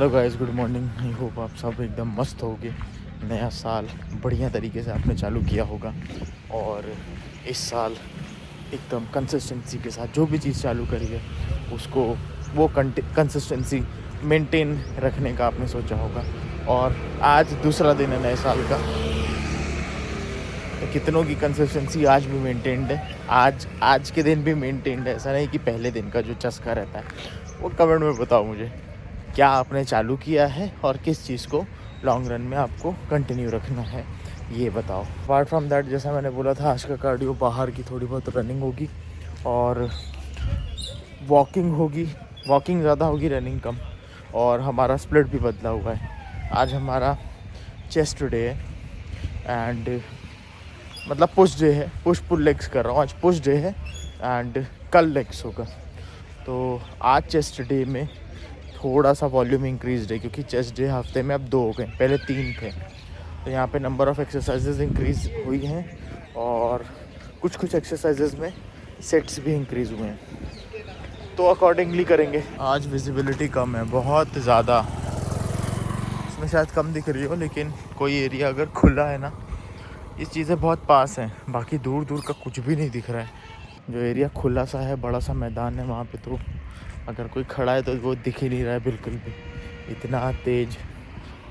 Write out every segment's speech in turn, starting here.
Hello guys, good morning. I hope आप सब एकदम मस्त होगे। नया साल बढ़िया तरीके से आपने चालू किया होगा और इस साल एकदम कंसिस्टेंसी के साथ जो भी चीज़ चालू करी है उसको वो कंसिस्टेंसी मेंटेन रखने का आपने सोचा होगा। और आज दूसरा दिन है नए साल का, तो कितनों की कंसिस्टेंसी आज भी मेंटेन्ड है। आज के दिन भी मेंटेन्ड है। ऐसा नहीं कि पहले दिन का जो चस्का रहता है। वो कमेंट में बताओ मुझे, क्या आपने चालू किया है और किस चीज़ को लॉन्ग रन में आपको कंटिन्यू रखना है, ये बताओ। अपार्ट फ्रॉम दैट, जैसा मैंने बोला था, आज का कार्डियो बाहर की थोड़ी बहुत रनिंग होगी और वॉकिंग होगी। वॉकिंग ज़्यादा होगी, रनिंग कम। और हमारा स्प्लिट भी बदला हुआ है। आज हमारा चेस्ट डे है एंड मतलब पुश डे है। पुश पुल लेग्स कर रहा हूँ। आज पुश डे है एंड कल लेग्स होगा। तो आज चेस्ट डे में थोड़ा सा वॉल्यूम इंक्रीज है, क्योंकि चेस्ट डे हफ्ते में अब 2 हो गए, पहले 3 थे। तो यहाँ पे नंबर ऑफ़ एक्सरसाइजेज इंक्रीज़ हुई हैं और कुछ एक्सरसाइजेज में सेट्स भी इंक्रीज़ हुए हैं, तो अकॉर्डिंगली करेंगे। आज विजिबिलिटी कम है, बहुत ज़्यादा। इसमें शायद कम दिख रही हो, लेकिन कोई एरिया अगर खुला है ना, ये चीज़ें बहुत पास हैं, बाकी दूर दूर का कुछ भी नहीं दिख रहा है। जो एरिया खुला सा है, बड़ा सा मैदान है, वहाँ पे तो अगर कोई खड़ा है तो वो दिख ही नहीं रहा है बिल्कुल भी। इतना तेज़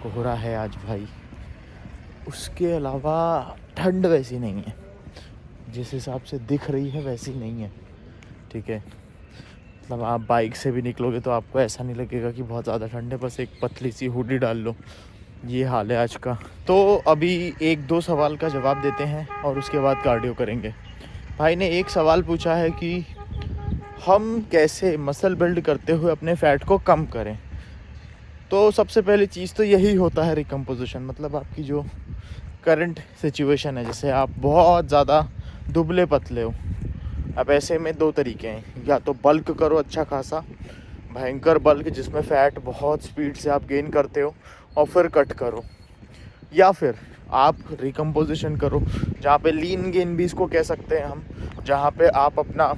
कोहरा है आज भाई। उसके अलावा ठंड वैसी नहीं है, जिस हिसाब से दिख रही है वैसी नहीं है, ठीक है। मतलब आप बाइक से भी निकलोगे तो आपको ऐसा नहीं लगेगा कि बहुत ज़्यादा ठंड है, बस एक पतली सी हुडी डाल लो। ये हाल है आज का। तो अभी 1-2 सवाल का जवाब देते हैं और उसके बाद कार्डियो करेंगे। भाई ने एक सवाल पूछा है कि हम कैसे मसल बिल्ड करते हुए अपने फ़ैट को कम करें। तो सबसे पहली चीज़ तो यही होता है रिकम्पोजिशन। मतलब आपकी जो करंट सिचुएशन है, जैसे आप बहुत ज़्यादा दुबले पतले हो। अब ऐसे में 2 तरीके हैं, या तो बल्क करो अच्छा खासा, भयंकर बल्क जिसमें फ़ैट बहुत स्पीड से आप गेन करते हो, और फिर कट करो। या फिर आप रिकम्पोजिशन करो, जहाँ पे लीन गेन भी इसको कह सकते हैं हम, जहाँ पे आप अपना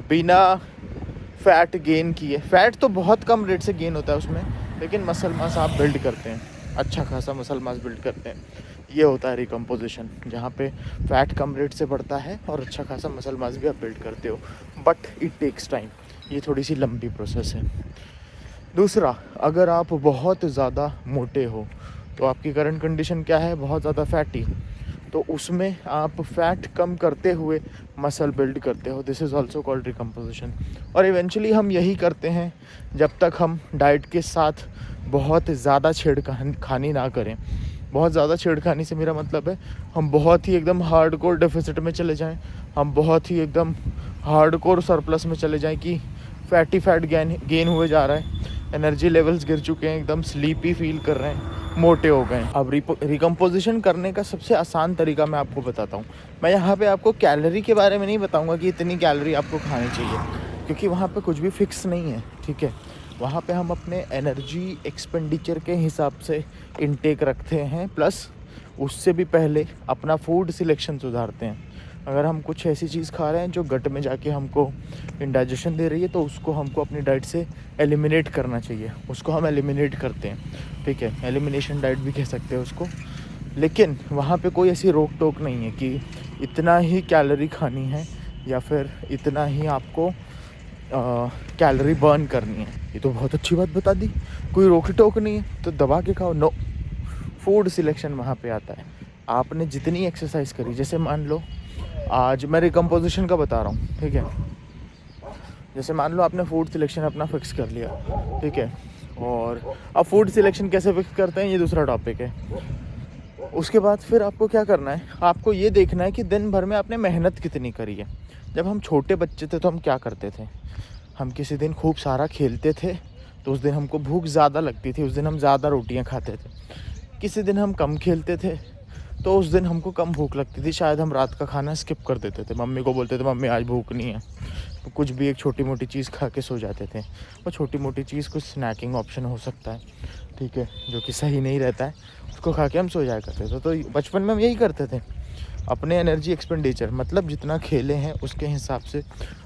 बिना फ़ैट गेन किए, फ़ैट तो बहुत कम रेट से गेन होता है उसमें, लेकिन मसल मास आप बिल्ड करते हैं, अच्छा खासा मसल मास बिल्ड करते हैं। ये होता है रिकम्पोजिशन, जहाँ पे फ़ैट कम रेट से बढ़ता है और अच्छा खासा मसल मास भी आप बिल्ड करते हो, बट इट टेक्स टाइम। ये थोड़ी सी लंबी प्रोसेस है। दूसरा, अगर आप बहुत ज़्यादा मोटे हो, तो आपकी करंट कंडीशन क्या है, बहुत ज़्यादा फैटी, तो उसमें आप फ़ैट कम करते हुए मसल बिल्ड करते हो। This is also called recomposition. और इवेंचुअली हम यही करते हैं जब तक हम डाइट के साथ बहुत ज़्यादा छेड़खानी ना करें। बहुत ज़्यादा छेड़खानी से मेरा मतलब है हम बहुत ही एकदम हार्डकोर डेफिसिट में चले जाएं, हम बहुत ही एकदम हार्डकोर सरप्लस में चले जाएं कि फैटी फैट गेन हुए जा रहा है, एनर्जी लेवल्स गिर चुके हैं, एकदम स्लीपी फील कर रहे हैं, मोटे हो गए। अब रिकम्पोजिशन करने का सबसे आसान तरीका मैं आपको बताता हूँ। मैं यहाँ पे आपको कैलोरी के बारे में नहीं बताऊँगा कि इतनी कैलोरी आपको खानी चाहिए, क्योंकि वहाँ पे कुछ भी फिक्स नहीं है, ठीक है। वहाँ पे हम अपने एनर्जी एक्सपेंडिचर के हिसाब से इनटेक रखते हैं, प्लस उससे भी पहले अपना फूड सिलेक्शन सुधारते हैं। अगर हम कुछ ऐसी चीज़ खा रहे हैं जो गट में जाके हमको इंडाइजेशन दे रही है, तो उसको हमको अपनी डाइट से एलिमिनेट करना चाहिए। उसको हम एलिमिनेट करते हैं, ठीक है। एलिमिनेशन डाइट भी कह सकते हैं उसको। लेकिन वहाँ पे कोई ऐसी रोक टोक नहीं है कि इतना ही कैलोरी खानी है या फिर इतना ही आपको कैलोरी बर्न करनी है। ये तो बहुत अच्छी बात बता दी, कोई रोक टोक नहीं है तो दबा के खाओ। नो, फूड सिलेक्शन वहाँ पे आता है। आपने जितनी एक्सरसाइज करी, जैसे मान लो आज मैं रिकम्पोजिशन का बता रहा हूँ, ठीक है। जैसे मान लो आपने फूड सिलेक्शन अपना फिक्स कर लिया, ठीक है। और अब फूड सिलेक्शन कैसे फिक्स करते हैं, ये दूसरा टॉपिक है। उसके बाद फिर आपको क्या करना है, आपको ये देखना है कि दिन भर में आपने मेहनत कितनी करी है। जब हम छोटे बच्चे थे तो हम क्या करते थे, हम किसी दिन खूब सारा खेलते थे, तो उस दिन हमको भूख ज़्यादा लगती थी, उस दिन हम ज़्यादा रोटियां खाते थे। किसी दिन हम कम खेलते थे तो उस दिन हमको कम भूख लगती थी, शायद हम रात का खाना स्किप कर देते थे, मम्मी को बोलते थे मम्मी आज भूख नहीं है, तो कुछ भी एक छोटी मोटी चीज़ खा के सो जाते थे। और छोटी मोटी चीज़ कुछ स्नैकिंग ऑप्शन हो सकता है, ठीक है, जो कि सही नहीं रहता है, उसको खा के हम सो जाया करते थे। तो बचपन में हम यही करते थे। अपने एनर्जी एक्सपेंडिचर मतलब जितना खेले हैं उसके हिसाब से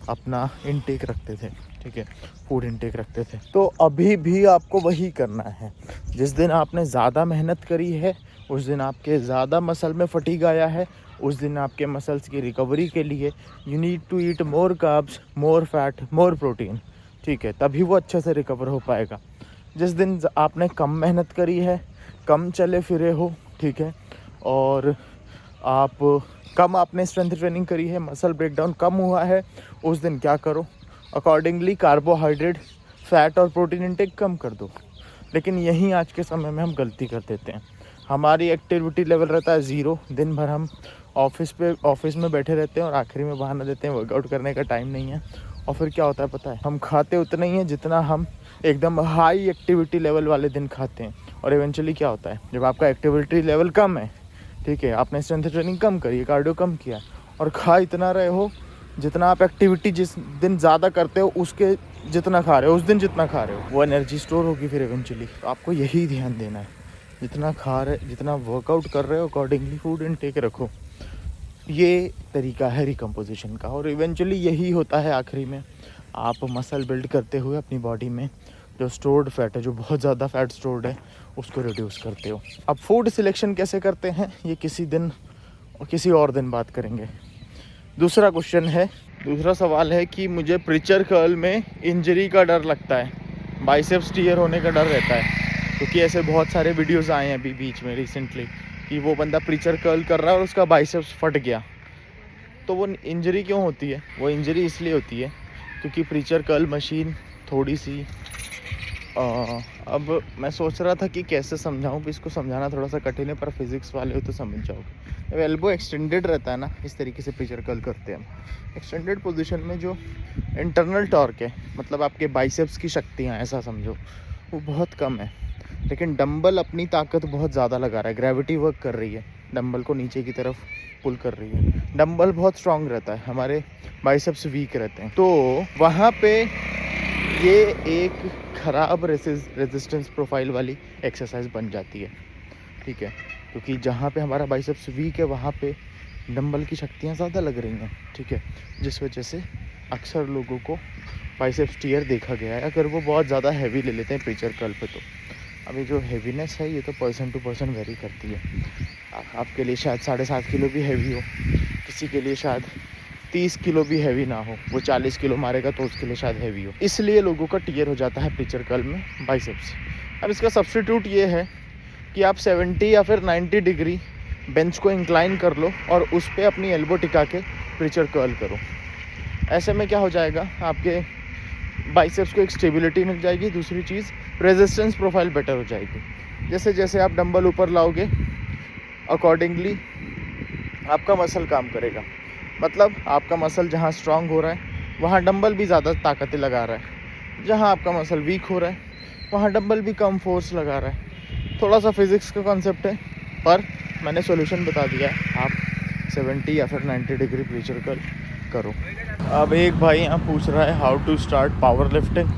अपना इनटेक रखते थे, ठीक है, फूड इनटेक रखते थे। तो अभी भी आपको वही करना है। जिस दिन आपने ज़्यादा मेहनत करी है, उस दिन आपके ज़्यादा मसल में फटीग आया है, उस दिन आपके मसल्स की रिकवरी के लिए you need to eat more carbs, more fat, more protein, ठीक है, तभी वो अच्छे से रिकवर हो पाएगा। जिस दिन आपने कम मेहनत करी है, कम चले फिरे हो, ठीक है, और आप कम आपने स्ट्रेंथ ट्रेनिंग करी है, मसल ब्रेकडाउन कम हुआ है, उस दिन क्या करो, अकॉर्डिंगली कार्बोहाइड्रेट, फैट और प्रोटीन इंटेक कम कर दो। लेकिन यही आज के समय में हम गलती कर देते हैं। हमारी एक्टिविटी लेवल रहता है 0, दिन भर हम ऑफिस में बैठे रहते हैं और आखिरी में बहाना देते हैं वर्कआउट करने का टाइम नहीं है। और फिर क्या होता है पता है, हम खाते उतना ही है जितना हम एकदम हाई एक्टिविटी लेवल वाले दिन खाते हैं। और इवेंचुअली क्या होता है, जब आपका एक्टिविटी लेवल कम है, ठीक है, आपने स्ट्रेंथ ट्रेनिंग कम करी है, कार्डियो कम किया और खा इतना रहे हो जितना आप एक्टिविटी जिस दिन ज़्यादा करते हो उसके जितना खा रहे हो, उस दिन जितना खा रहे हो वो एनर्जी स्टोर होगी फिर इवेंचुअली। तो आपको यही ध्यान देना है, जितना खा रहे, जितना वर्कआउट कर रहे हो अकॉर्डिंगली फूड इनटेक रखो। ये तरीका है रिकम्पोजिशन का। और इवेंचुअली यही होता है आखिरी में, आप मसल बिल्ड करते हुए अपनी बॉडी में जो स्टोर्ड फैट है, जो बहुत ज़्यादा फैट स्टोर्ड है, उसको रिड्यूस करते हो। अब फूड सिलेक्शन कैसे करते हैं ये किसी दिन और किसी और दिन बात करेंगे। दूसरा क्वेश्चन है, दूसरा सवाल है कि मुझे प्रीचर कर्ल में इंजरी का डर लगता है, बाइसेप्स टियर होने का डर रहता है, क्योंकि ऐसे बहुत सारे वीडियोस आए हैं अभी बीच में रिसेंटली कि वो बंदा प्रीचर कर्ल कर रहा है और उसका बाइसेप्स फट गया। तो वो इंजरी क्यों होती है? वो इंजरी इसलिए होती है क्योंकि प्रीचर कर्ल मशीन थोड़ी सी अब मैं सोच रहा था कि कैसे समझाऊं, भी इसको समझाना थोड़ा सा कठिन है, पर फिजिक्स वाले हो तो समझ जाओगे। जब एल्बो एक्सटेंडेड रहता है ना, इस तरीके से प्रीचर कर्ल करते हैं हम, एक्सटेंडेड पोजीशन में जो इंटरनल टॉर्क है, मतलब आपके बाइसेप्स की शक्तियाँ ऐसा समझो, वो बहुत कम है। लेकिन डंबल अपनी ताकत बहुत ज़्यादा लगा रहा है, ग्रेविटी वर्क कर रही है, डंबल को नीचे की तरफ पुल कर रही है। डंबल बहुत स्ट्रांग रहता है, हमारे बाइसेप्स वीक रहते हैं। तो वहाँ पे ये एक ख़राब रेजिस्टेंस प्रोफाइल वाली एक्सरसाइज बन जाती है, ठीक है, क्योंकि जहाँ पे हमारा बाइसेप्स वीक है वहाँ पे डंबल की शक्तियाँ ज़्यादा लग रही हैं, ठीक है, जिस वजह से अक्सर लोगों को बाइसेप्स टियर देखा गया है अगर वो बहुत ज़्यादा हैवी ले लेते हैं प्रीचर कर्ल पे। तो अभी जो हैवीनेस है ये तो पर्सन टू पर्सन वेरी करती है। आपके लिए शायद 7.5 किलो भी हैवी हो, किसी के लिए शायद 30 किलो भी हैवी ना हो, वो 40 किलो मारेगा तो उसके लिए शायद हैवी हो, इसलिए लोगों का टियर हो जाता है प्रीचर कर्ल में बाइसेप्स। अब इसका सब्स्टिट्यूट ये है कि आप 70 या फिर 90 डिग्री बेंच को इंक्लाइन कर लो और उस पर अपनी एल्बो टिका के प्रीचर कर्ल करो। ऐसे में क्या हो जाएगा, आपके बाइसेप्स को एक स्टेबिलिटी मिल जाएगी, दूसरी चीज़ रेजिस्टेंस प्रोफाइल बेटर हो जाएगी। जैसे जैसे आप डंबल ऊपर लाओगे अकॉर्डिंगली आपका मसल काम करेगा, मतलब आपका मसल जहाँ स्ट्रांग हो रहा है वहाँ डंबल भी ज़्यादा ताकतें लगा रहा है, जहाँ आपका मसल वीक हो रहा है वहाँ डंबल भी कम फोर्स लगा रहा है। थोड़ा सा फिज़िक्स का कॉन्सेप्ट है, पर मैंने सॉल्यूशन बता दिया है, आप 70 या फिर 90 डिग्री प्रीचर कर्ल करो। अब एक भाई यहाँ पूछ रहा है how to start power lifting,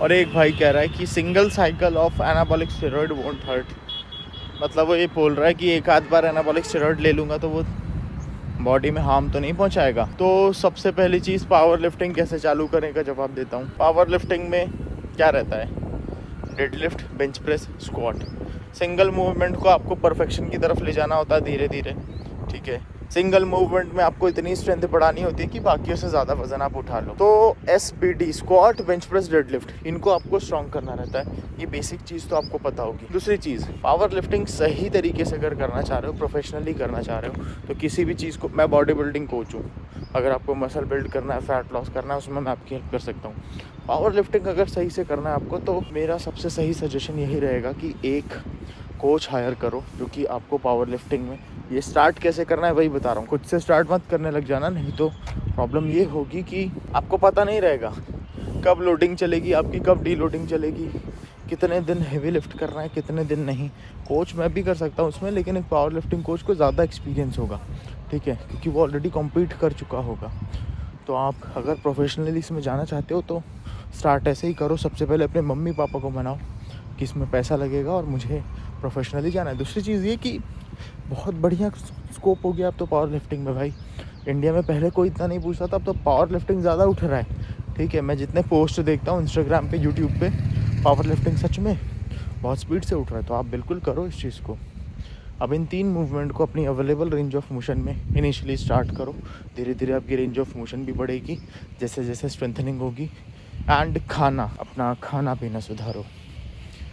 और एक भाई कह रहा है कि single cycle of anabolic steroid won't hurt. मतलब वो ये बोल रहा है कि एक आध बार एनाबॉलिक स्टेरॉइड ले लूँगा तो वो बॉडी में हार्म तो नहीं पहुंचाएगा। तो सबसे पहली चीज़ पावर लिफ्टिंग कैसे चालू करने का जवाब देता हूँ। पावर लिफ्टिंग में क्या रहता है, deadlift, bench press, squat, single movement को आपको परफेक्शन की तरफ ले जाना होता है धीरे धीरे, ठीक है। सिंगल मूवमेंट में आपको इतनी स्ट्रेंथ बढ़ानी होती है कि बाकियों से ज़्यादा वजन आप उठा लो। तो SBD, squat, bench press, deadlift, इनको आपको स्ट्रॉन्ग करना रहता है। ये बेसिक चीज़ तो आपको पता होगी। दूसरी चीज़, पावर लिफ्टिंग सही तरीके से अगर करना चाह रहे हो, प्रोफेशनली करना चाह रहे हो, तो किसी भी चीज़ को, मैं बॉडी बिल्डिंग कोच हूँ, अगर आपको मसल बिल्ड करना है, फैट लॉस करना है, उसमें मैं आपकी हेल्प कर सकता हूँ। पावर लिफ्टिंग अगर सही से करना है आपको, तो मेरा सबसे सही सजेशन यही रहेगा कि एक कोच हायर करो जो कि आपको पावर लिफ्टिंग में, ये स्टार्ट कैसे करना है वही बता रहा हूँ। खुद से स्टार्ट मत करने लग जाना, नहीं तो प्रॉब्लम ये होगी कि आपको पता नहीं रहेगा कब लोडिंग चलेगी आपकी, कब डी लोडिंग चलेगी, कितने दिन हेवी लिफ्ट करना है, कितने दिन नहीं। कोच मैं भी कर सकता हूँ उसमें, लेकिन एक पावर लिफ्टिंग कोच को ज़्यादा एक्सपीरियंस होगा, ठीक है, क्योंकि वो ऑलरेडी कॉम्पीट कर चुका होगा। तो आप अगर प्रोफेशनली इसमें जाना चाहते हो तो स्टार्ट ऐसे ही करो। सबसे पहले अपने मम्मी पापा को मनाओ कि इसमें पैसा लगेगा और मुझे प्रोफेशनली जाना है। दूसरी चीज़ ये कि बहुत बढ़िया स्कोप हो गया अब तो पावर लिफ्टिंग में भाई। इंडिया में पहले कोई इतना नहीं पूछता था, अब तो पावर लिफ्टिंग ज़्यादा उठ रहा है। ठीक है, मैं जितने पोस्ट देखता हूँ इंस्टाग्राम पे, यूट्यूब पे, पावर लिफ्टिंग सच में बहुत स्पीड से उठ रहा है। तो आप बिल्कुल करो इस चीज़ को। अब इन 3 मूवमेंट को अपनी अवेलेबल रेंज ऑफ मोशन में इनिशियली स्टार्ट करो। धीरे धीरे आपकी रेंज ऑफ मोशन भी बढ़ेगी जैसे जैसे स्ट्रेंथनिंग होगी। एंड अपना खाना पीना सुधारो।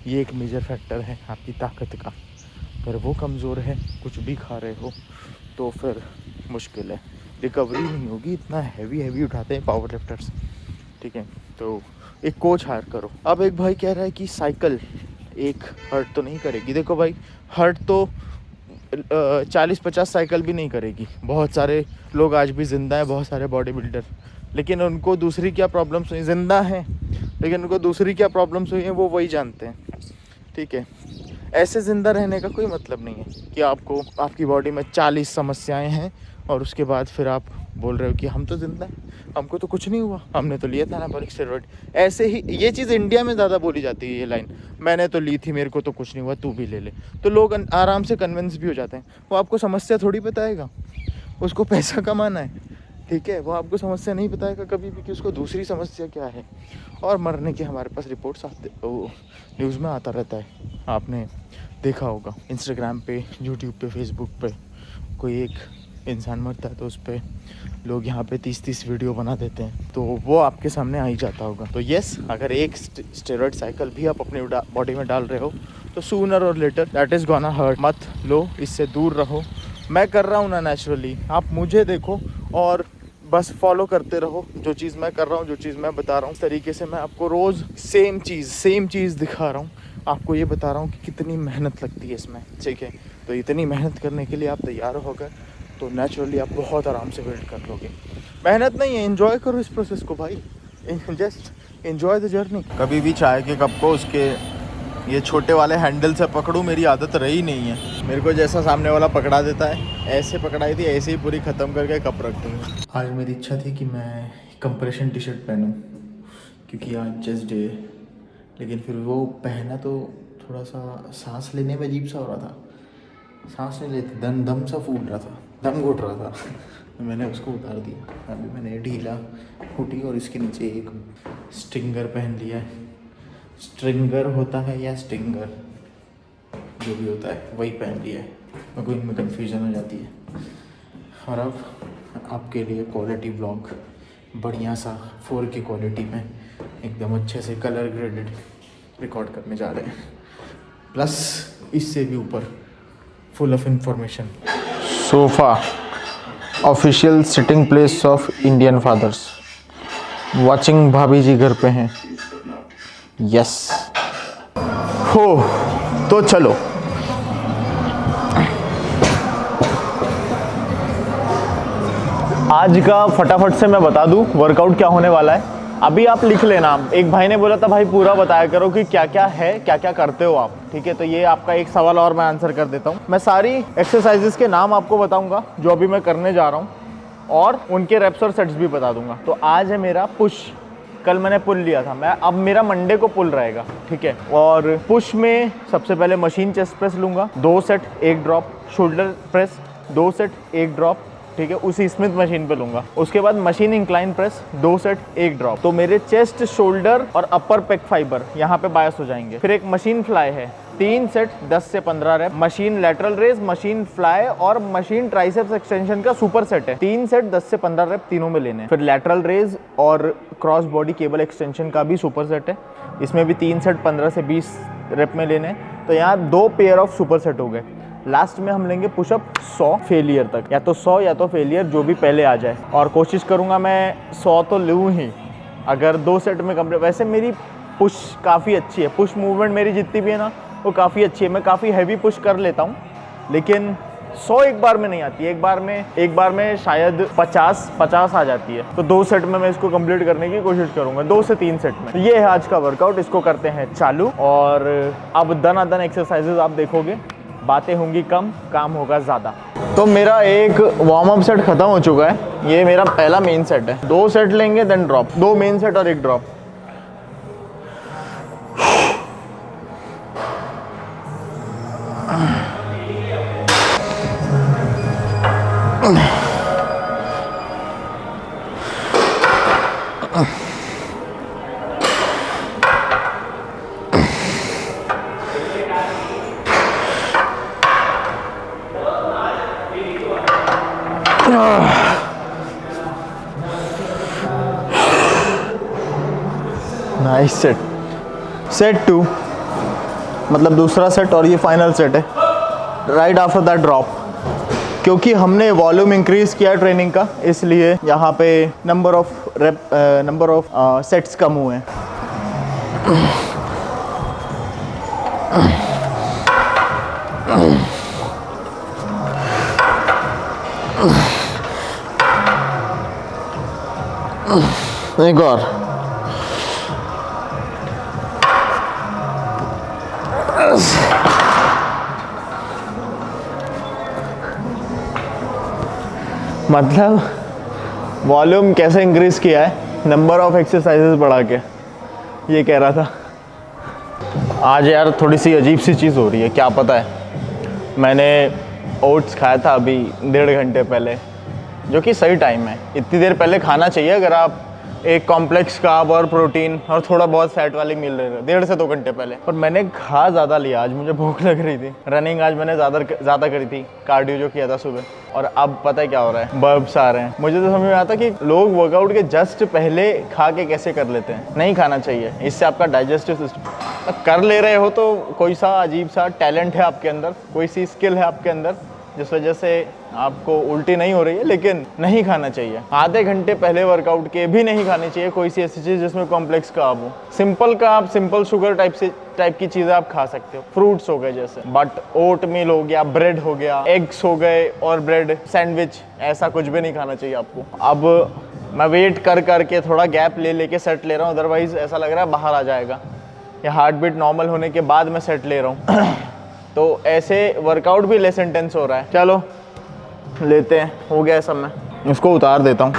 ये एक मेजर फैक्टर है आपकी ताकत का। अगर वो कमज़ोर है, कुछ भी खा रहे हो, तो फिर मुश्किल है, रिकवरी नहीं होगी। इतना हैवी उठाते हैं पावर लिफ्टर्स। ठीक है, तो एक कोच हायर करो। अब एक भाई कह रहा है कि साइकिल एक हर्ट तो नहीं करेगी। देखो भाई, हर्ट तो 40-50 साइकिल भी नहीं करेगी। बहुत सारे लोग आज भी ज़िंदा हैं, बहुत सारे बॉडी बिल्डर, लेकिन उनको दूसरी क्या प्रॉब्लम्स हुई, ज़िंदा हैं लेकिन उनको दूसरी क्या प्रॉब्लम्स हुई हैं वो वही जानते हैं। ठीक है, ऐसे ज़िंदा रहने का कोई मतलब नहीं है कि आपको आपकी बॉडी में 40 समस्याएं हैं और उसके बाद फिर आप बोल रहे हो कि हम तो ज़िंदा हैं, हमको तो कुछ नहीं हुआ, हमने तो लिया था एनाबॉलिक स्टेरॉइड। ऐसे ही ये चीज़ इंडिया में ज़्यादा बोली जाती है, ये लाइन, मैंने तो ली थी, मेरे को तो कुछ नहीं हुआ, तू भी ले ले। तो लोग आराम से कन्विंस भी हो जाते हैं। वो आपको समस्या थोड़ी बताएगा, उसको पैसा कमाना है। ठीक है, वो आपको समस्या नहीं बताएगा कभी भी कि उसको दूसरी समस्या क्या है। और मरने के हमारे पास रिपोर्ट्स आते, न्यूज़ में आता रहता है। आपने देखा होगा इंस्टाग्राम पे, यूट्यूब पे, फेसबुक पे, कोई एक इंसान मरता है तो उस पर लोग यहाँ पे 30-30 वीडियो बना देते हैं, तो वो आपके सामने आ ही जाता होगा। तो येस, अगर एक स्टेरॉइड साइकिल भी आप अपने बॉडी में डाल रहे हो तो सूनर और later that is gonna hurt. मत लो, इससे दूर रहो। मैं कर रहा हूँ ना नेचुरली, आप मुझे देखो और बस फॉलो करते रहो। जो चीज़ मैं कर रहा हूँ, जो चीज़ मैं बता रहा हूँ, इस तरीके से मैं आपको रोज़ सेम चीज़ दिखा रहा हूँ। आपको ये बता रहा हूँ कि कितनी मेहनत लगती है इसमें। ठीक है, तो इतनी मेहनत करने के लिए आप तैयार हो गए तो नेचुरली आप बहुत आराम से बिल्ड कर लोगे। मेहनत नहीं है, एंजॉय करो इस प्रोसेस को भाई, जस्ट एंजॉय द जर्नी। कभी भी चाय के कप को उसके ये छोटे वाले हैंडल से पकड़ूं, मेरी आदत रही नहीं है। मेरे को जैसा सामने वाला पकड़ा देता है, ऐसे पकड़ाई थी, ऐसे ही पूरी ख़त्म करके कप रख दूँगा। आज मेरी इच्छा थी कि मैं कंप्रेशन टी शर्ट पहनूं क्योंकि आज चेस्ट डे है, लेकिन फिर वो पहना तो थोड़ा सा सांस लेने में अजीब सा हो रहा था। सांस नहीं लेती, दम सा फूट रहा था, दम घुट रहा था। तो मैंने उसको उतार दिया। अभी मैंने ढीला हुडी और इसके नीचे एक स्टिंगर पहन लिया है। स्ट्रिंगर होता है या स्टिंगर, जो भी होता है वही पहन लिया है। मेरे को इनमें कन्फ्यूज़न हो जाती है। और अब आपके लिए क्वालिटी ब्लॉग बढ़िया सा 4K क्वालिटी में एकदम अच्छे से कलर ग्रेडेड रिकॉर्ड करने जा रहे हैं, प्लस इससे भी ऊपर full of information. Sofa, official sitting place of Indian fathers. Watching Bhabhi ji घर पे हैं। यस हो तो चलो। आज का फटाफट से मैं बता दूं वर्कआउट क्या होने वाला है। अभी आप लिख लेना। एक भाई ने बोला था भाई पूरा बताया करो कि क्या क्या है, क्या क्या करते हो आप। ठीक है, तो ये आपका एक सवाल और मैं आंसर कर देता हूँ। मैं सारी एक्सरसाइजेस के नाम आपको बताऊंगा जो अभी मैं करने जा रहा हूँ, और उनके रेप्स और सेट्स भी बता दूंगा। तो आज है मेरा पुश, कल मैंने पुल लिया था, मैं अब मेरा मंडे को पुल रहेगा। ठीक है, और पुश में सबसे पहले मशीन चेस्ट प्रेस लूँगा, 2 set 1 drop, shoulder press 2 set 1 drop. ठीक है, उसी स्मिथ मशीन पे लूँगा। उसके बाद machine incline press 2 set 1 drop. तो मेरे चेस्ट, शोल्डर और अपर पेक फाइबर यहाँ पे बायस हो जाएंगे। फिर एक मशीन फ्लाई है, 3 सेट 10 से 15 rep. Machine lateral raise, machine fly और मशीन ट्राइसेप्स एक्सटेंशन का सुपर सेट है, 3 सेट 10 से 15 रेप तीनों में लेने हैं। फिर लैटरल रेज और क्रॉस बॉडी केबल एक्सटेंशन का भी सुपर सेट है, इसमें भी 3 सेट 15 से 20 रेप में लेने हैं। तो यहाँ 2 पेयर ऑफ सुपर सेट हो गए। लास्ट में हम लेंगे पुशअप 100 फेलियर तक, या तो 100 या तो फेलियर, जो भी पहले आ जाए। और कोशिश करूँगा मैं 100 तो लूँ ही, अगर 2 सेट में कंप्लीट। वैसे मेरी पुश काफ़ी अच्छी है, पुश मूवमेंट मेरी जितनी भी है ना वो काफ़ी अच्छी है। मैं काफ़ी हैवी पुश कर लेता हूँ, लेकिन 100 एक बार में नहीं आती है। एक बार में शायद 50 आ जाती है। तो 2 सेट में मैं इसको कंप्लीट करने की कोशिश करूँगा, 2 से 3 सेट में। ये है आज का वर्कआउट, इसको करते हैं चालू। और अब दन एक्सरसाइजेज आप देखोगे, बातें होंगी कम, काम होगा ज़्यादा। तो मेरा एक वार्म अप सेट ख़त्म हो चुका है, ये मेरा पहला मेन सेट है। 2 सेट लेंगे देन ड्रॉप, 2 मेन सेट और 1 ड्रॉप। Nice set. सेट 2 मतलब दूसरा सेट और ये फाइनल सेट है। राइट आफ्टर दैट ड्रॉप, क्योंकि हमने वॉल्यूम इंक्रीज किया ट्रेनिंग का, इसलिए यहाँ पे नंबर ऑफ सेट्स कम हुए हैं। एक और। मतलब वॉल्यूम कैसे इंक्रीज किया है, नंबर ऑफ एक्सरसाइजेस बढ़ा के, ये कह रहा था। आज यार थोड़ी सी अजीब सी चीज़ हो रही है, क्या पता है। मैंने ओट्स खाया था अभी 1.5 घंटे पहले, जो कि सही टाइम है। इतनी देर पहले खाना चाहिए अगर आप एक कॉम्प्लेक्स कार्ब और प्रोटीन और थोड़ा बहुत फैट वाली मील ले रहे हो, 1.5 से 2 घंटे पहले। पर मैंने खा ज़्यादा लिया, आज मुझे भूख लग रही थी। रनिंग आज मैंने ज़्यादा करी थी, कार्डियो जो किया था सुबह। और अब पता है क्या हो रहा है, बर्ब्स आ रहे हैं। मुझे तो समझ में आता कि लोग वर्कआउट के जस्ट पहले खा के कैसे कर लेते हैं। नहीं खाना चाहिए, इससे आपका डाइजेस्टिव सिस्टम। कर ले रहे हो तो कोई सा अजीब सा टैलेंट है आपके अंदर, कोई सी स्किल है आपके अंदर, जिस वजह से आपको उल्टी नहीं हो रही है, लेकिन नहीं खाना चाहिए। आधे घंटे पहले वर्कआउट के भी नहीं खानी चाहिए कोई सी ऐसी चीज़ जिसमें कॉम्प्लेक्स कार्ब हो। Simple carb, simple sugar type की चीज़ें आप खा सकते हो, फ्रूट्स हो गए जैसे, बट ओट मील हो गया, ब्रेड हो गया, एग्स हो गए और ब्रेड सैंडविच, ऐसा कुछ भी नहीं खाना चाहिए आपको। अब मैं वेट कर के थोड़ा गैप लेके सेट ले रहा हूँ, अदरवाइज ऐसा लग रहा है बाहर आ जाएगा। या हार्ट बीट नॉर्मल होने के बाद मैं सेट ले रहा हूँ तो ऐसे वर्कआउट भी लेस इंटेंस हो रहा है। चलो लेते हैं, हो गया सब। मैं इसको उतार देता हूँ।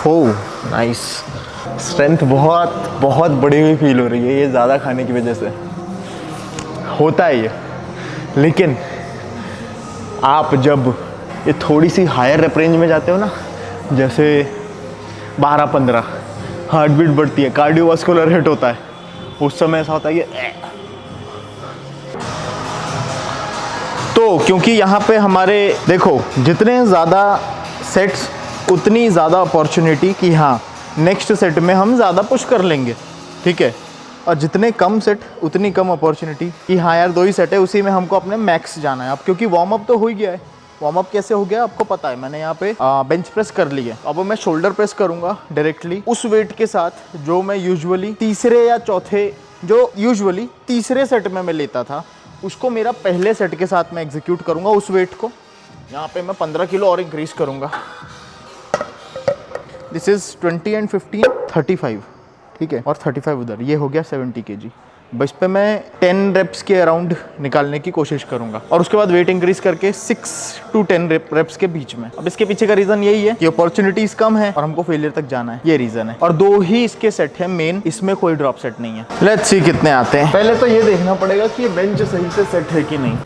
Oh nice. स्ट्रेंथ बहुत बढ़ी हुई फील हो रही है, ये ज़्यादा खाने की वजह से होता है ये। लेकिन आप जब ये थोड़ी सी हायर रेप रेंज में जाते हो ना, जैसे 12-15, हार्ट बीट बढ़ती है, कार्डियोवास्कुलर हिट होता है, उस समय ऐसा होता है कि तो क्योंकि यहाँ पे हमारे देखो, जितने ज़्यादा सेट्स उतनी ज़्यादा अपॉर्चुनिटी कि हाँ नेक्स्ट सेट में हम ज़्यादा पुश कर लेंगे, ठीक है। और जितने कम सेट उतनी कम अपॉर्चुनिटी कि हाँ यार 2 ही सेट है, उसी में हमको अपने मैक्स जाना है। अब क्योंकि वार्म अप तो हो ही गया है। वार्म अप कैसे हो गया आपको पता है, मैंने यहाँ पे बेंच प्रेस कर ली है। अब मैं शोल्डर प्रेस करूँगा डायरेक्टली उस वेट के साथ जो मैं यूजुअली तीसरे सेट में मैं लेता था, उसको मेरा पहले सेट के साथ मैं एग्जीक्यूट करूँगा उस वेट को। यहाँ पे मैं 15 किलो और इंक्रीज करूँगा। दिस इज़ 20 एंड 15 35, ठीक है, और 35 उधर, ये हो गया 70 kg। बस पे मैं 10 रेप्स के अराउंड निकालने की कोशिश करूंगा और उसके बाद वेट इंक्रीज करके 6 to 10 रेप्स के बीच में। अब इसके पीछे का रीजन यही है कि अपॉर्चुनिटीज कम है और हमको फेलियर तक जाना है, ये रीजन है। और 2 ही इसके सेट है मेन, इसमें कोई ड्रॉप सेट नहीं है। लेट्स सी कितने आते हैं। पहले तो ये देखना पड़ेगा कि ये बेंच सही से सेट है कि नहीं।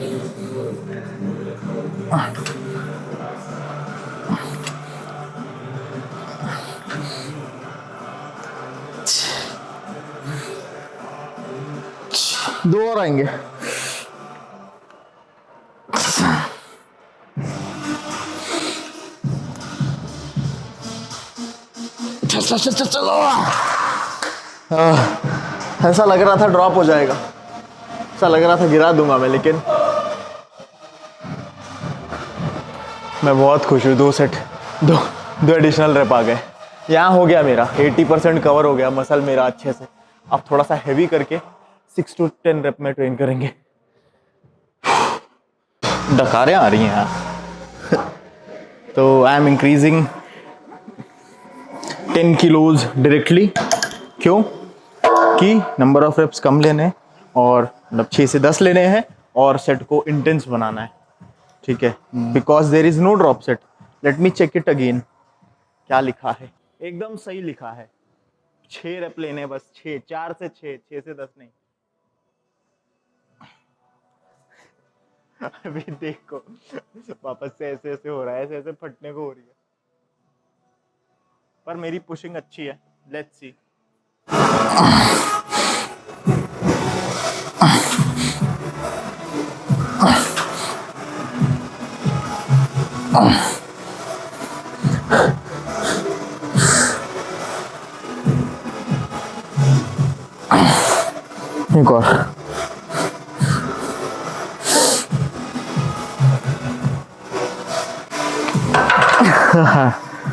दो और आएंगे। चलो। ऐसा लग रहा था ड्रॉप हो जाएगा, ऐसा लग रहा था गिरा दूंगा मैं, लेकिन मैं बहुत खुश हूँ। 2 सेट, दो एडिशनल रेप आ गए। यहाँ हो गया मेरा 80% कवर हो गया मसल मेरा अच्छे से। अब थोड़ा सा हैवी करके 6 to 10 रेप में ट्रेन करेंगे। डकारें आ रही हैं यार। तो I am increasing 10 kilos directly. क्यों? कि नंबर ऑफ रेप्स कम लेने और मतलब 6 से 10 लेने हैं और सेट को इंटेंस बनाना है। ठीक है, because there is no drop set. Let me check it again. क्या लिखा है? एकदम सही लिखा है। 6 रेप लेने बस, 6, 4 से 6, 6 से 10 नहीं। अभी देखो वापस से ऐसे ऐसे हो रहा है, ऐसे ऐसे फटने को हो रही है, पर मेरी पुशिंग अच्छी है। Let's see. एक और।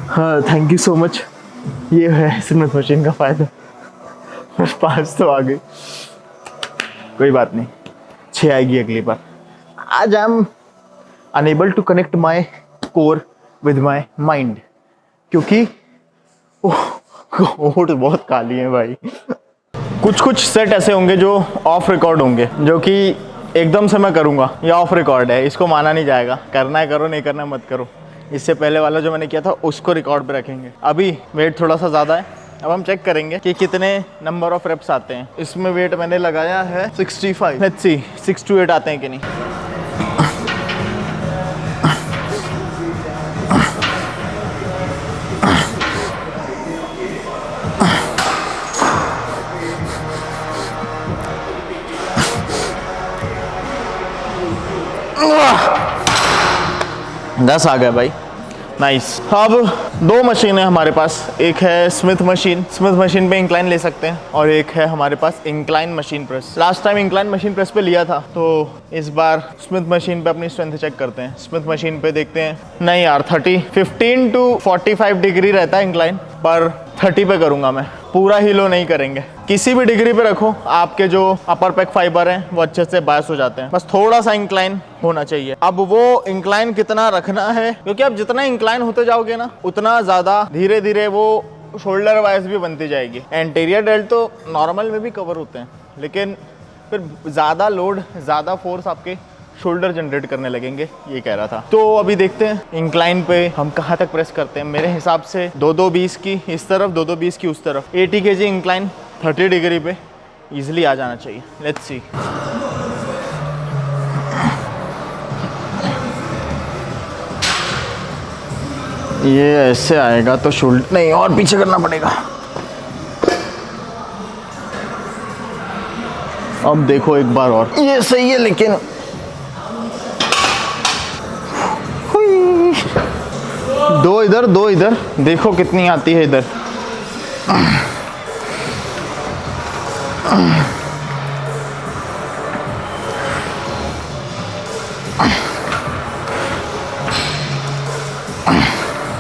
हाँ, थैंक यू सो मच। ये है स्मिथ मशीन का फायदा। बस 5 तो आ गई, कोई बात नहीं, 6 आएगी अगली बार। आज I am unable to connect my core with my mind, क्योंकि होठ बहुत काली है भाई। कुछ कुछ सेट ऐसे होंगे जो ऑफ रिकॉर्ड होंगे, जो कि एकदम से मैं करूँगा। ये ऑफ रिकॉर्ड है, इसको माना नहीं जाएगा। करना है करो, नहीं करना है मत करो। इससे पहले वाला जो मैंने किया था उसको रिकॉर्ड पे रखेंगे। अभी वेट थोड़ा सा ज़्यादा है, अब हम चेक करेंगे कि कितने नंबर ऑफ रेप्स आते हैं। इसमें वेट मैंने लगाया है 65। लेट्स सी 6 to 8 आते हैं कि नहीं। दस आ गए भाई, नाइस। अब 2 मशीन है हमारे पास। एक है स्मिथ मशीन पे इंक्लाइन ले सकते हैं, और एक है हमारे पास incline machine press. Last time incline machine press पे लिया था, तो इस बार स्मिथ मशीन पे अपनी स्ट्रेंथ चेक करते हैं। स्मिथ मशीन पे देखते हैं। नहीं यार, 15 to 45 डिग्री रहता है इंक्लाइन, पर 30 पे करूंगा मैं। पूरा ही लो नहीं करेंगे। किसी भी डिग्री पे रखो, आपके जो अपर पैक फाइबर हैं वो अच्छे से बायस हो जाते हैं। बस थोड़ा सा इंक्लाइन होना चाहिए। अब वो इंक्लाइन कितना रखना है, क्योंकि अब जितना इंक्लाइन होते जाओगे ना, उतना ज़्यादा धीरे धीरे वो शोल्डर वाइज भी बनती जाएगी। एंटीरियर डेल्ट तो नॉर्मल में भी कवर होते हैं, लेकिन फिर ज़्यादा लोड, ज़्यादा फोर्स आपके शोल्डर जनरेट करने लगेंगे, ये कह रहा था। तो अभी देखते हैं इंक्लाइन पे हम कहाँ तक प्रेस करते हैं। मेरे हिसाब से 2-2-20 की इस तरफ, 2-2-20 की उस तरफ। 80 kg इंक्लाइन 30 डिग्री पे इजीली आ जाना चाहिए। Let's see. ये ऐसे आएगा तो शोल्डर नहीं, और पीछे करना पड़ेगा। अब देखो एक बार और, ये सही है, लेकिन दो इधर 2 इधर, देखो कितनी आती है इधर।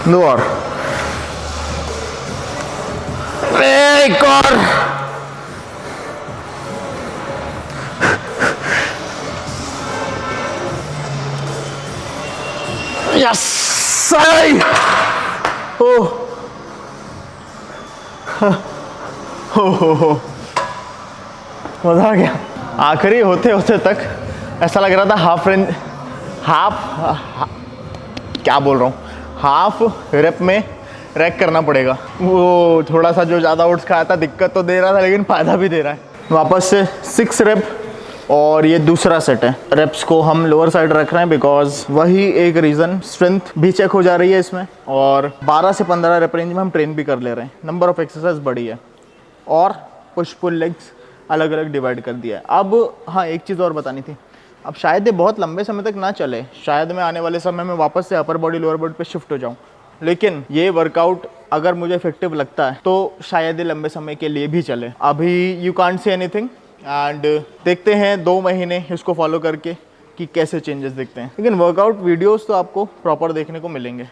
दो और, एक और। यस, सही। हो मजा आ गया। आखिरी होते होते तक ऐसा लग रहा था क्या बोल रहा हूँ, हाफ रेप में रैक करना पड़ेगा। वो थोड़ा सा जो ज़्यादा ओट्स खाया था, दिक्कत तो दे रहा था, लेकिन फ़ायदा भी दे रहा है। वापस से 6 रेप, और ये दूसरा सेट है। रेप्स को हम लोअर साइड रख रहे हैं, बिकॉज वही एक रीज़न, स्ट्रेंथ भी चेक हो जा रही है इसमें, और 12 से 15 रेप रेंज में हम ट्रेन भी कर ले रहे हैं। नंबर ऑफ एक्सरसाइज बढ़ी है, और पुश पुल लेग्स अलग अलग डिवाइड कर दिया है। अब हाँ, एक चीज़ और बतानी थी। अब शायद ये बहुत लंबे समय तक ना चले, शायद मैं आने वाले समय में वापस से अपर बॉडी लोअर बॉडी पे शिफ्ट हो जाऊँ, लेकिन ये वर्कआउट अगर मुझे इफेक्टिव लगता है तो शायद ये लंबे समय के लिए भी चले। अभी you can't say anything, and देखते हैं 2 महीने इसको फॉलो करके कि कैसे चेंजेस दिखते हैं। लेकिन वर्कआउट वीडियोस तो आपको प्रॉपर देखने को मिलेंगे।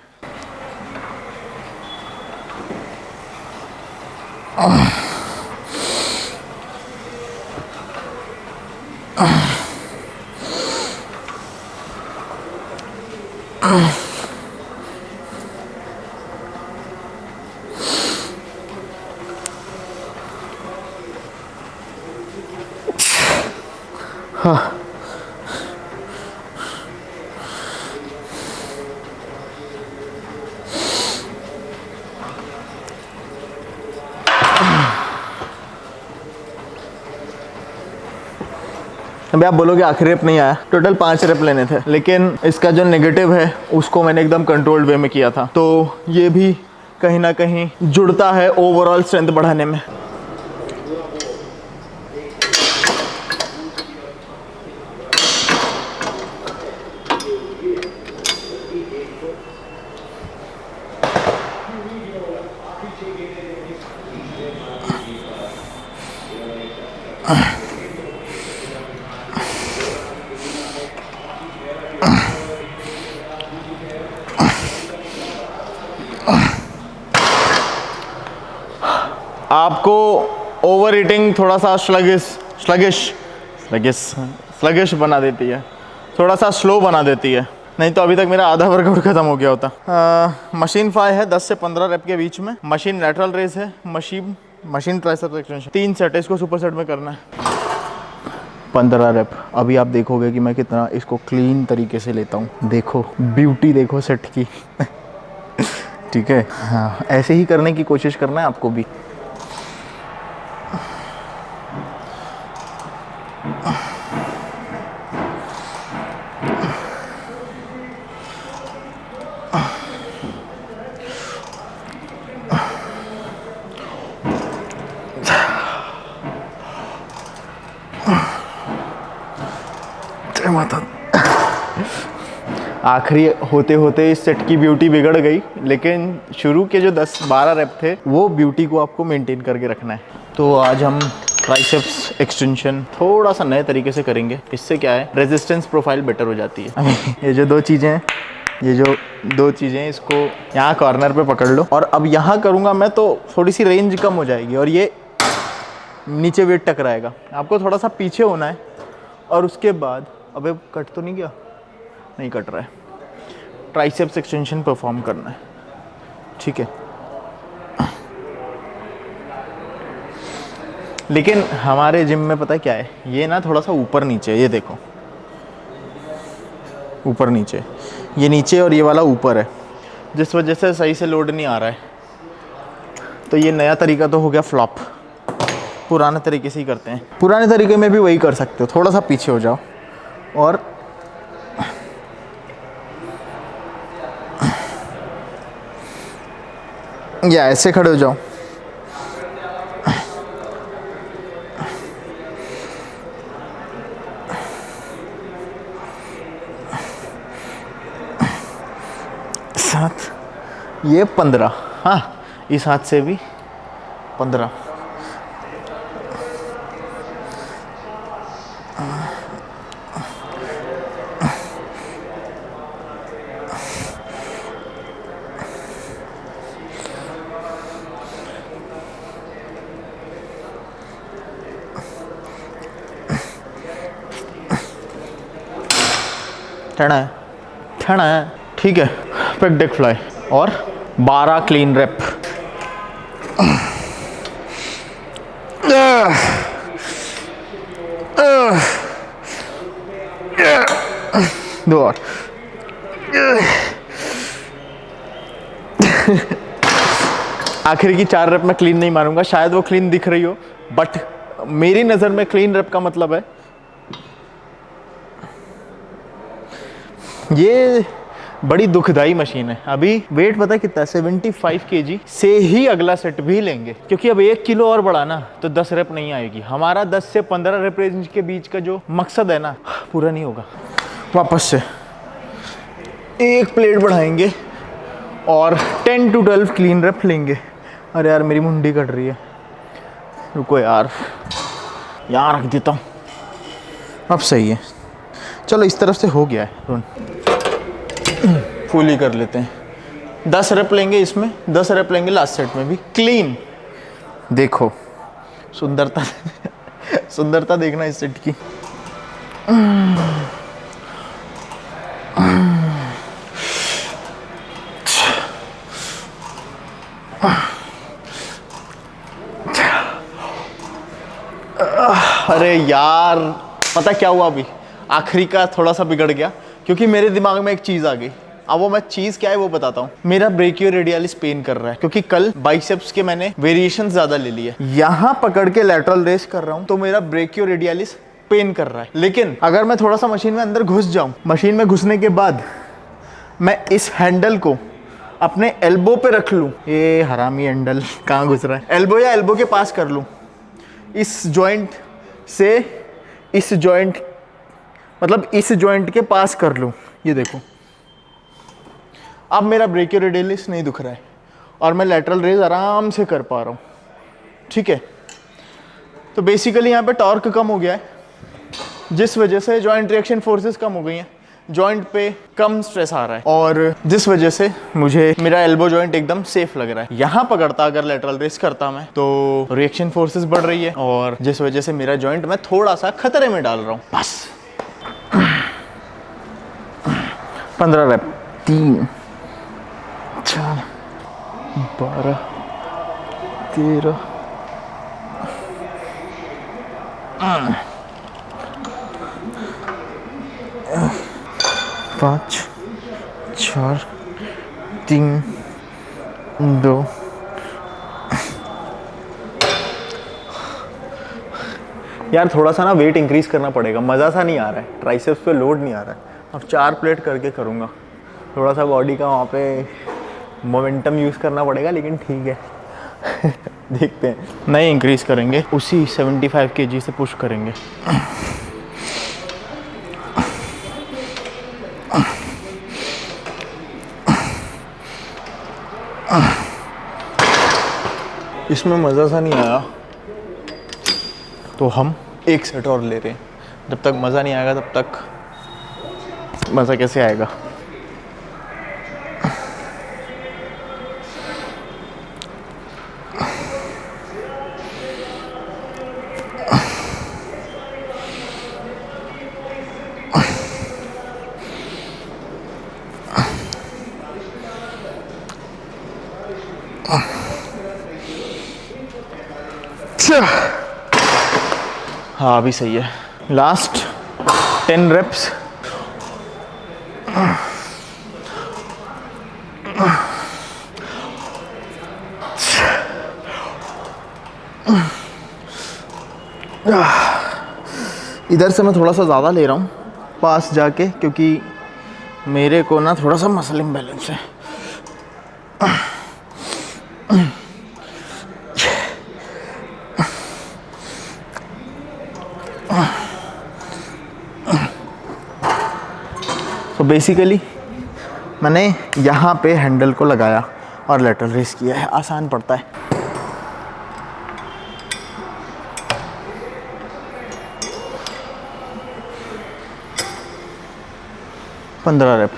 अभी आप बोलोगे आखिरी रेप नहीं आया, टोटल 5 रेप लेने थे, लेकिन इसका जो नेगेटिव है उसको मैंने एकदम कंट्रोल्ड वे में किया था, तो ये भी कहीं ना कहीं जुड़ता है ओवरऑल स्ट्रेंथ बढ़ाने में। आपको ओवर ईटिंग थोड़ा सा स्लगिश बना देती है, थोड़ा सा स्लो बना देती है, नहीं तो अभी तक मेरा आधा वर्कआउट खत्म हो गया होता। मशीन 5 है 10 से 15 रेप के बीच में, मशीन लैटरल रेस है, मशीन ट्राइसेप्स एक्सटेंशन, 3 सेट है, इसको सुपर सेट में करना है 15 रेप। अभी आप देखोगे कि मैं कितना इसको क्लीन तरीके से लेता हूँ, देखो ब्यूटी देखो सेट की ठीक है, हाँ ऐसे ही करने की कोशिश करना है आपको भी। आखिरी होते होते इस सेट की ब्यूटी बिगड़ गई, लेकिन शुरू के जो 10-12 रेप थे वो ब्यूटी को आपको मेंटेन करके रखना है। तो आज हम ट्राइसेप्स एक्सटेंशन थोड़ा सा नए तरीके से करेंगे। इससे क्या है, रेजिस्टेंस प्रोफाइल बेटर हो जाती है। ये जो 2 चीज़ें हैं, इसको यहाँ कॉर्नर पे पकड़ लो, और अब यहाँ करूँगा मैं तो थोड़ी सी रेंज कम हो जाएगी और ये नीचे वेट टकराएगा। आपको थोड़ा सा पीछे होना है और उसके बाद, अबे कट तो नहीं गया, नहीं कट रहा है, ट्राइसेप्स एक्सटेंशन परफॉर्म करना है, ठीक है। लेकिन हमारे जिम में पता है क्या है, ये ना थोड़ा सा ऊपर नीचे, ये देखो ऊपर नीचे, ये नीचे और ये वाला ऊपर है, जिस वजह से सही से लोड नहीं आ रहा है। तो ये नया तरीका तो हो गया फ्लॉप, पुराने तरीके से ही करते हैं। पुराने तरीके में भी वही कर सकते हो, थोड़ा सा पीछे हो जाओ और या ऐसे खड़े हो जाओ, साथ ये 15, हाँ इस हाथ से भी 15, ठंडा है, ठीक है। पेक डेक फ्लाई और 12 क्लीन रेप। दो और आखिर की 4 रेप में क्लीन नहीं मारूंगा, शायद वो क्लीन दिख रही हो, बट मेरी नज़र में क्लीन रेप का मतलब है ये बड़ी दुखदाई मशीन है। अभी वेट पता है कितना है, 75 kg से ही अगला सेट भी लेंगे, क्योंकि अब 1 किलो और बढ़ाना तो 10 रेप नहीं आएगी। हमारा 10 से 15 रेप रेंज के बीच का जो मकसद है ना, पूरा नहीं होगा। वापस से एक प्लेट बढ़ाएंगे और 10 to 12 क्लीन रेप लेंगे। अरे यार मेरी मुंडी कट रही है, रुको यार, यहाँ रख देता हूँ, अब सही है। चलो इस तरफ से हो गया है, फुल ही कर लेते हैं। 10 रेप लेंगे इसमें, 10 रेप लेंगे लास्ट सेट में भी क्लीन। देखो सुंदरता सुंदरता देखना इस सेट की। अरे यार पता क्या हुआ, अभी आखिरी का थोड़ा सा बिगड़ गया, क्योंकि मेरे दिमाग में एक चीज़ आ गई। अब वो मैं चीज़ क्या है वो बताता हूँ। मेरा ब्रेकियोरेडियलिस पेन कर रहा है, क्योंकि कल बाइसेप्स के मैंने वेरिएशन ज़्यादा ले लिए। यहाँ पकड़ के लैटरल रेस कर रहा हूँ तो मेरा ब्रेकियोरेडियलिस पेन कर रहा है। लेकिन अगर मैं थोड़ा सा मशीन में अंदर घुस जाऊं, मशीन में घुसने के बाद मैं इस हैंडल को अपने एल्बो पे रख लूं, ये हरामी हैंडल कहाँ घुस रहा है, एल्बो या एल्बो के पास कर लूं, इस जॉइंट से इस जॉइंट, मतलब इस जॉइंट के पास कर लूं, ये देखो अब मेरा ब्रेकियोरेडियलिस नहीं दुख रहा है और मैं लैटरल रेज आराम से कर पा रहा हूँ। ठीक है, तो बेसिकली यहाँ पे टॉर्क कम हो गया है, जिस वजह से जॉइंट रिएक्शन फोर्सेस कम हो गई हैं, जॉइंट पे कम स्ट्रेस आ रहा है और जिस वजह से मुझे मेरा एल्बो जॉइंट एकदम सेफ लग रहा है। यहाँ पकड़ता अगर लैटरल रेस करता मैं तो रिएक्शन फोर्सेस बढ़ रही है और जिस वजह से मेरा जॉइंट मैं थोड़ा सा खतरे में डाल रहा हूँ। बस 15 रैप, 3 4 12 13 5 4 3 2 यार थोड़ा सा ना वेट इंक्रीज करना पड़ेगा, मज़ा सा नहीं आ रहा है, ट्राइसेप्स पे लोड नहीं आ रहा है। अब 4 प्लेट करके करूँगा, थोड़ा सा बॉडी का वहाँ पे मोमेंटम यूज़ करना पड़ेगा, लेकिन ठीक है देखते हैं। नहीं इंक्रीज करेंगे, उसी 75 kg से पुश करेंगे। इसमें मज़ा सा नहीं आया तो हम एक सेट और ले रहे हैं। जब तक मज़ा नहीं आएगा तब तक मज़ा कैसे आएगा। हाँ अभी सही है। Last 10 reps. इधर से मैं थोड़ा सा ज़्यादा ले रहा हूँ पास जाके, क्योंकि मेरे को ना थोड़ा सा मसल इम्बैलेंस है। तो बेसिकली मैंने यहाँ पे हैंडल को लगाया और लैटरल रेस किया है, आसान पड़ता है। पंद्रह रेप।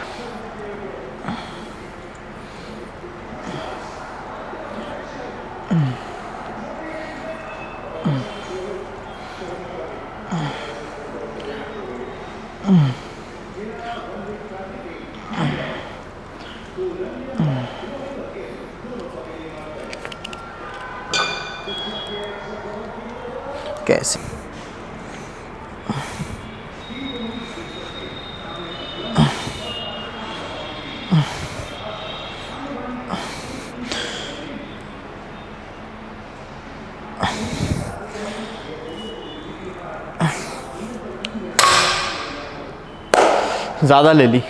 कैसे ज़्यादा ले ली।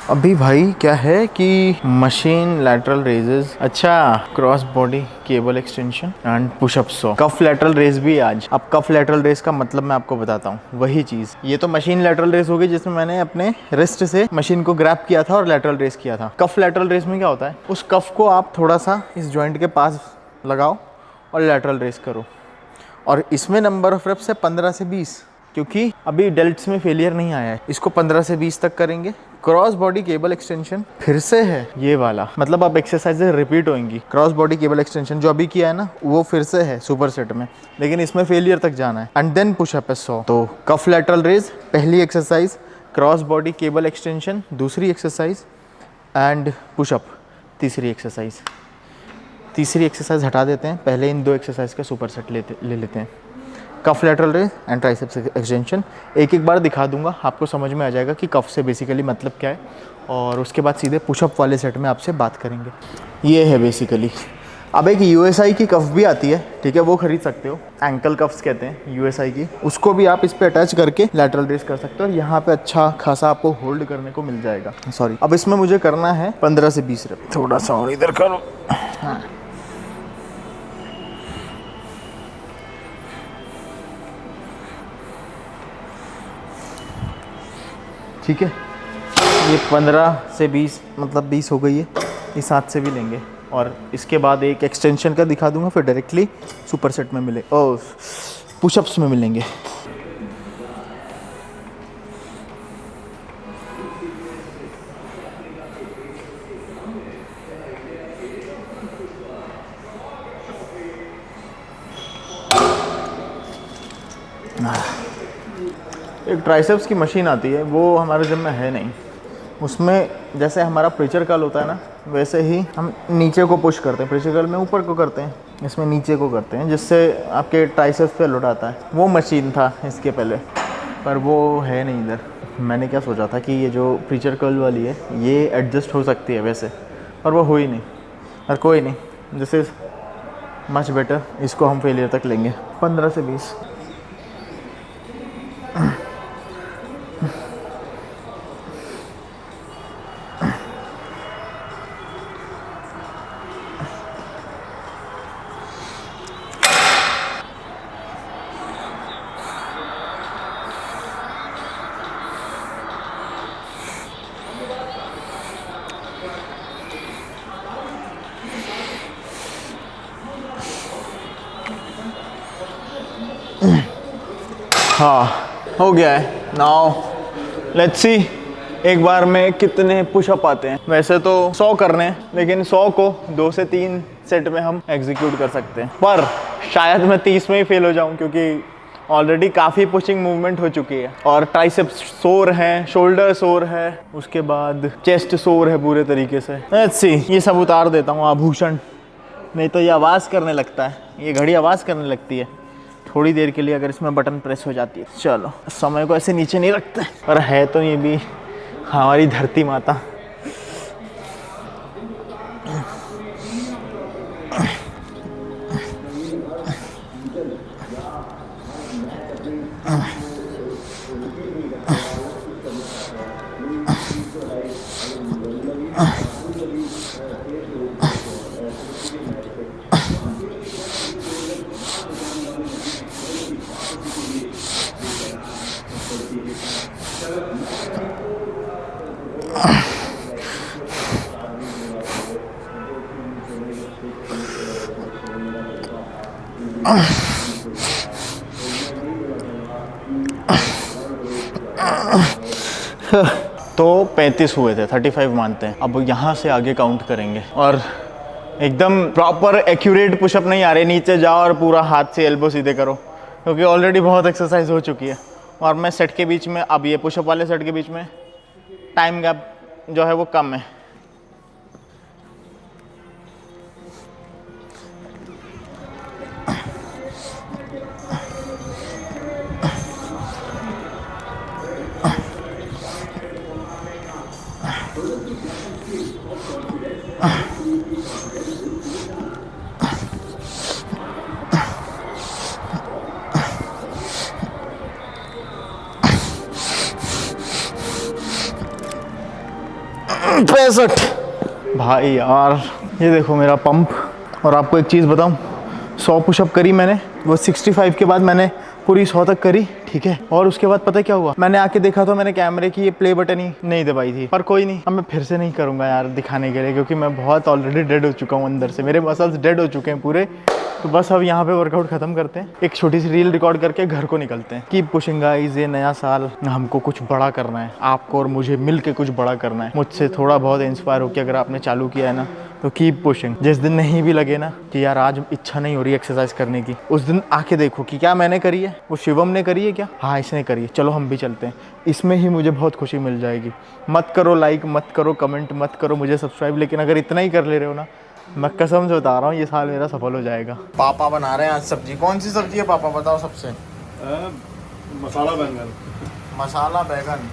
अभी भाई क्या है कि मशीन लैटरल रेजेस, अच्छा cross body cable extension and pushup 100। Cuff lateral raise भी आज। अब कफ लैटरल रेस का मतलब मैं आपको बताता हूँ, वही चीज़। ये तो मशीन लैटरल रेस हो गई जिसमें मैंने अपने रिस्ट से मशीन को ग्रैब किया था और लैटरल रेस किया था। कफ लैटरल रेस में क्या होता है, उस कफ को आप थोड़ा सा इस जॉइंट के पास लगाओ और लैटरल रेस करो, और इसमें नंबर ऑफ रेप्स है 15 से 20, क्योंकि अभी डेल्ट्स में फेलियर नहीं आया है। इसको 15 से 20 तक करेंगे। क्रॉस बॉडी केबल एक्सटेंशन फिर से है ये वाला, मतलब अब एक्सरसाइजेज रिपीट होंगी। क्रॉस बॉडी केबल एक्सटेंशन जो अभी किया है ना, वो फिर से है सुपर सेट में, लेकिन इसमें फेलियर तक जाना है। एंड देन पुशअप है 100। तो कफ लैटरल रेज पहली exercise, cross body cable extension दूसरी एक्सरसाइज, एंड पुशअप तीसरी एक्सरसाइज। तीसरी एक्सरसाइज हटा देते हैं, पहले इन 2 एक्सरसाइज का सुपर सेट ले लेते हैं। Cuff lateral raise and triceps extension एक एक बार दिखा दूंगा, आपको समझ में आ जाएगा कि कफ से बेसिकली मतलब क्या है, और उसके बाद सीधे पुशअप वाले सेट में आपसे बात करेंगे। ये है बेसिकली अब एक यूएसआई की कफ भी आती है, ठीक है, वो खरीद सकते हो, एंकल कफ्स कहते हैं यूएसआई की, उसको भी आप इस पे अटैच करके लैटरल रेस कर सकते हो और यहाँ पे अच्छा खासा आपको होल्ड करने को मिल जाएगा। सॉरी, अब इसमें मुझे करना है 15 से 20 रेप। थोड़ा सा और इधर करो। हाँ, ठीक है, ये 15 से 20 मतलब 20 हो गई है, इस हाथ से भी लेंगे और इसके बाद एक एक्सटेंशन का दिखा दूंगा, फिर डायरेक्टली सुपर सेट में मिले ओ पुशअप्स में मिलेंगे। एक ट्राइसेप्स की मशीन आती है, वो हमारे जिम में है नहीं, उसमें जैसे हमारा प्रेशर कर्ल होता है ना, वैसे ही हम नीचे को पुश करते हैं, प्रेशर कर्ल में ऊपर को करते हैं, इसमें नीचे को करते हैं, जिससे आपके ट्राइसेप्स पे लोड आता है। वो मशीन था इसके पहले, पर वो है नहीं इधर। मैंने क्या सोचा था कि ये जो प्रेशर कर्ल वाली है ये एडजस्ट हो सकती है वैसे, पर वो हो ही नहीं। और कोई नहीं, दिस इज़ मच बेटर, इसको हम फेलियर तक लेंगे। 15 से 20। हाँ, हो गया है। नाउ लेट्स सी एक बार में कितने पुशअप आते हैं। वैसे तो 100 करने हैं, लेकिन 100 को 2 से 3 सेट में हम एग्जीक्यूट कर सकते हैं, पर शायद मैं 30 में ही फेल हो जाऊं, क्योंकि ऑलरेडी काफ़ी पुशिंग मूवमेंट हो चुकी है और ट्राइसेप्स सोर है, शोल्डर सोर है, उसके बाद चेस्ट सोर है पूरे तरीके से। लेट्स सी, ये सब उतार देता हूँ आभूषण, नहीं तो ये आवाज़ करने लगता है, ये घड़ी आवाज़ करने लगती है थोड़ी देर के लिए अगर इसमें बटन प्रेस हो जाती है। चलो, समय को ऐसे नीचे नहीं रखते, पर है तो ये भी हमारी धरती माता। तो 35 हुए थे, 35 मानते हैं। अब यहाँ से आगे काउंट करेंगे और एकदम प्रॉपर एक्यूरेट पुशअप नहीं आ रहे, नीचे जाओ और पूरा हाथ से एल्बो सीधे करो, क्योंकि ऑलरेडी बहुत एक्सरसाइज हो चुकी है। और मैं सेट के बीच में, अब ये पुशअप वाले सेट के बीच में टाइम गैप जो है वो कम है। भाई यार, ये देखो मेरा पंप। और आपको एक चीज़ बताऊं, 100 पुशअप करी मैंने, वो 65 के बाद मैंने पूरी 100 तक करी, ठीक है। और उसके बाद पता है क्या हुआ, मैंने आके देखा तो मैंने कैमरे की ये प्ले बटन ही नहीं दबाई थी। पर कोई नहीं, अब मैं फिर से नहीं करूँगा यार दिखाने के लिए, क्योंकि मैं बहुत ऑलरेडी डेड हो चुका हूँ, अंदर से मेरे मसल्स डेड हो चुके हैं पूरे। तो बस अब यहाँ पे वर्कआउट खत्म करते हैं, एक छोटी सी रील रिकॉर्ड करके घर को निकलते हैं। कीप पुशिंग गाइस, ये नया साल हमको कुछ बड़ा करना है, आपको और मुझे मिल के कुछ बड़ा करना है। मुझसे थोड़ा बहुत इंस्पायर होकर अगर आपने चालू किया है ना, तो कीप पुशिंग। जिस दिन नहीं भी लगे ना कि यार आज इच्छा नहीं हो रही एक्सरसाइज करने की, उस दिन आके देखो कि क्या मैंने करी है, वो शिवम ने करी है क्या, हाँ इसने करी है, चलो हम भी चलते हैं, इसमें ही मुझे बहुत खुशी मिल जाएगी। मत करो लाइक, मत करो कमेंट, मत करो मुझे सब्सक्राइब, लेकिन अगर इतना ही कर ले रहे हो ना, मैं कसम से बता रहा हूँ ये साल मेरा सफल हो जाएगा। पापा बना रहे हैं आज सब्जी। कौन सी सब्जी है पापा, बताओ सबसे। मसाला बैंगन। मसाला बैगन।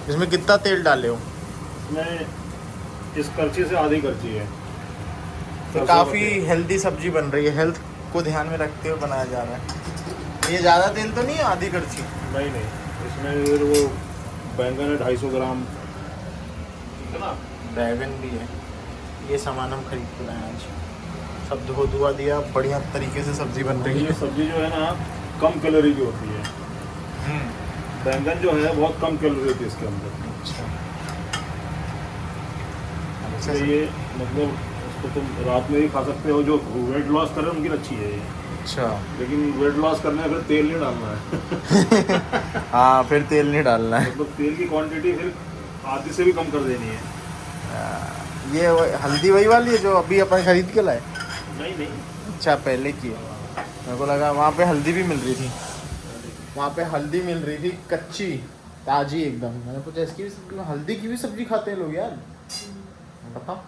इसमें कितना तेल डाले हो? इसमें इस करछी से आधी करछी है। तो काफ़ी हेल्दी सब्जी बन रही है, हेल्थ को ध्यान में रखते हुए बनाया जा रहा है। ये ज़्यादा तेल तो नहीं है, आधी कड़छी? नहीं नहीं, इसमें फिर वो बैंगन है 250 ग्राम, ठीक है ना। बैगन भी है। ये सामान हम खरीद के लाए आज, सब धो धुआ दिया, बढ़िया तरीके से सब्जी बन रही ये है। सब्जी जो है ना कम कैलोरी की होती है। बैंगन जो है बहुत कम कैलोरी होती है इसके अंदर। अच्छा, इसलिए ये मतलब उसको तुम रात में भी खा सकते हो। जो वेट लॉस कर रहे हैं उनकी अच्छी है ये। अच्छा। लेकिन वेट लॉस करने में फिर तेल नहीं डालना है। हाँ, फिर तेल नहीं डालना है। मतलब तेल की क्वांटिटी फिर आधी से भी कम कर देनी है। ये हल्दी वही वाली है जो अभी अपन खरीद के लाए? नहीं नहीं, अच्छा, पहले की है। मेरे को लगा वहाँ पे हल्दी भी मिल रही थी, वहाँ पे हल्दी मिल रही थी कच्ची ताजी एकदम। मैंने पूछा इसकी भी सब्जी, हल्दी की भी सब्जी खाते हैं लोग यार, बताओ।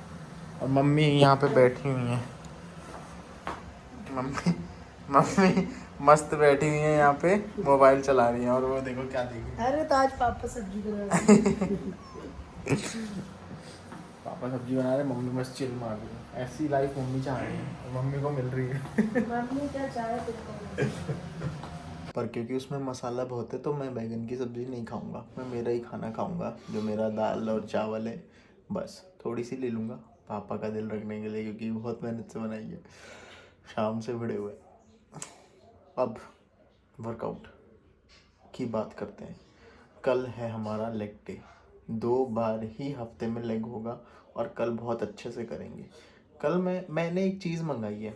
और मम्मी यहाँ पे बैठी हुई हैं, मम्मी मम्मी मस्त बैठी हुई हैं यहाँ पे, मोबाइल चला रही हैं। और वो देखो क्या देख रही है। अरे तो आज पापा सब्जी बना रहे हैं। पापा सब्जी बना रहे, मम्मी मस्त चिल मार रही है। ऐसी लाइफ मम्मी चाह रही है और मम्मी को मिल रही है। मम्मी क्या चाहे तुमको। पर क्योंकि उसमें मसाला बहुत है तो मैं बैगन की सब्ज़ी नहीं खाऊंगा, मैं मेरा ही खाना खाऊंगा जो मेरा दाल और चावल है। बस थोड़ी सी ले लूँगा पापा का दिल रखने के लिए, क्योंकि बहुत मेहनत से बनाई है, शाम से भिड़े हुए। अब वर्कआउट की बात करते हैं। कल है हमारा लेग डे, 2 बार ही हफ्ते में लेग होगा और कल बहुत अच्छे से करेंगे। कल मैंने एक चीज़ मंगाई है,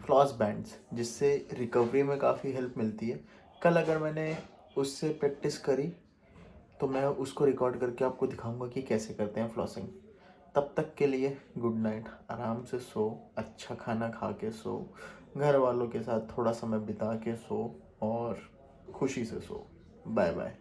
फ्लॉस बैंड्स, जिससे रिकवरी में काफ़ी हेल्प मिलती है। कल अगर मैंने उससे प्रैक्टिस करी तो मैं उसको रिकॉर्ड करके आपको दिखाऊंगा कि कैसे करते हैं फ्लॉसिंग। तब तक के लिए गुड नाइट, आराम से सो, अच्छा खाना खा के सो, घर वालों के साथ थोड़ा समय बिता के सो और खुशी से सो। Bye bye.